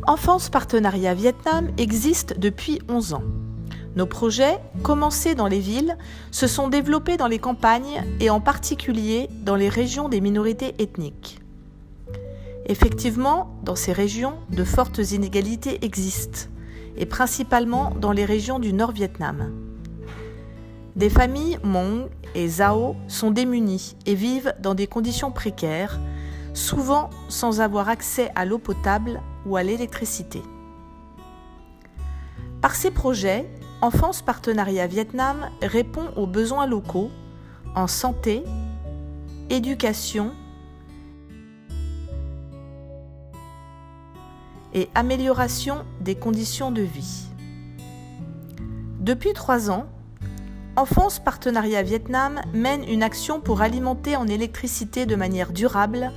Enfance Partenariat Vietnam existe depuis 11 ans. Nos projets, commencés dans les villes, se sont développés dans les campagnes et en particulier dans les régions des minorités ethniques. Effectivement, dans ces régions, de fortes inégalités existent, et principalement dans les régions du Nord-Vietnam. Des familles Hmong et Dao sont démunies et vivent dans des conditions précaires, souvent sans avoir accès à l'eau potable ou à l'électricité. Par ces projets, Enfance Partenariat Vietnam répond aux besoins locaux en santé, éducation et amélioration des conditions de vie. Depuis 3 ans, Enfance Partenariat Vietnam mène une action pour alimenter en électricité de manière durable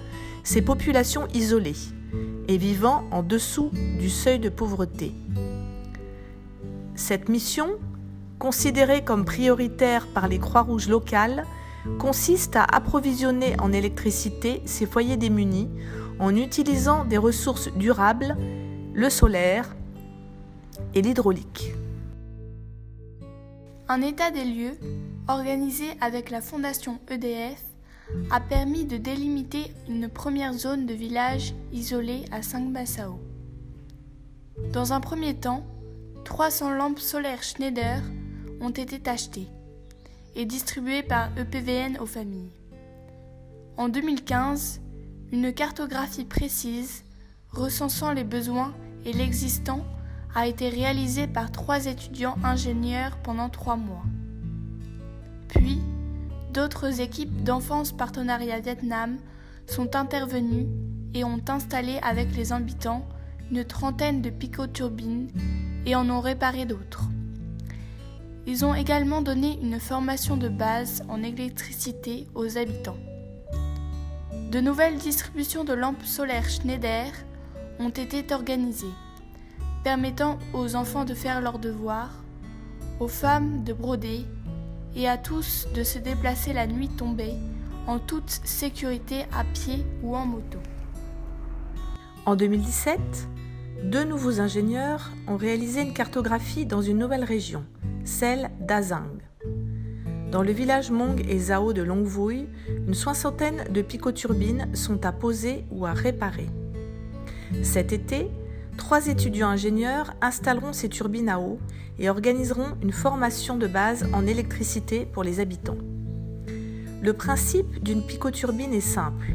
ces populations isolées et vivant en dessous du seuil de pauvreté. Cette mission, considérée comme prioritaire par les Croix-Rouges locales, consiste à approvisionner en électricité ces foyers démunis en utilisant des ressources durables, le solaire et l'hydraulique. Un état des lieux, organisé avec la Fondation EDF, a permis de délimiter une première zone de village isolée à Sang Sao. Dans un premier temps, 300 lampes solaires Schneider ont été achetées et distribuées par EPVN aux familles. En 2015, une cartographie précise, recensant les besoins et l'existant, a été réalisée par 3 étudiants ingénieurs pendant 3 mois. Puis, d'autres équipes d'Enfance Partenariat Vietnam sont intervenues et ont installé avec les habitants une 30aine de picoturbines et en ont réparé d'autres. Ils ont également donné une formation de base en électricité aux habitants. De nouvelles distributions de lampes solaires Schneider ont été organisées, permettant aux enfants de faire leurs devoirs, aux femmes de broder et à tous de se déplacer la nuit tombée en toute sécurité à pied ou en moto. En 2017, 2 nouveaux ingénieurs ont réalisé une cartographie dans une nouvelle région, celle d'Azang. Dans le village Hmong et Dao de Long Vui, une 60aine de picoturbines sont à poser ou à réparer. Cet été, 3 étudiants ingénieurs installeront ces turbines à eau et organiseront une formation de base en électricité pour les habitants. Le principe d'une picoturbine est simple.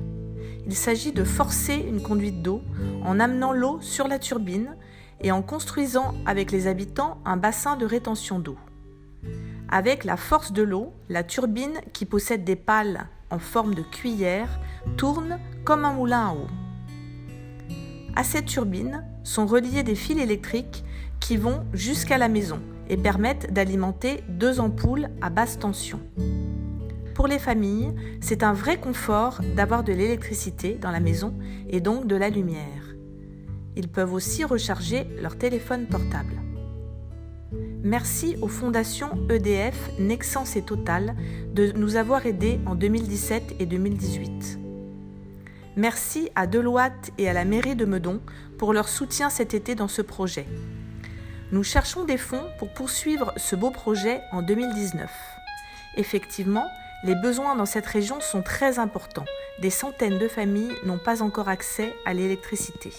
Il s'agit de forcer une conduite d'eau en amenant l'eau sur la turbine et en construisant avec les habitants un bassin de rétention d'eau. Avec la force de l'eau, la turbine, qui possède des pales en forme de cuillère, tourne comme un moulin à eau. À cette turbine sont reliés des fils électriques qui vont jusqu'à la maison et permettent d'alimenter 2 ampoules à basse tension. Pour les familles, c'est un vrai confort d'avoir de l'électricité dans la maison et donc de la lumière. Ils peuvent aussi recharger leur téléphone portable. Merci aux fondations EDF, Nexans et Total de nous avoir aidés en 2017 et 2018. Merci à Deloitte et à la mairie de Meudon pour leur soutien cet été dans ce projet. Nous cherchons des fonds pour poursuivre ce beau projet en 2019. Effectivement, les besoins dans cette région sont très importants. Des centaines de familles n'ont pas encore accès à l'électricité.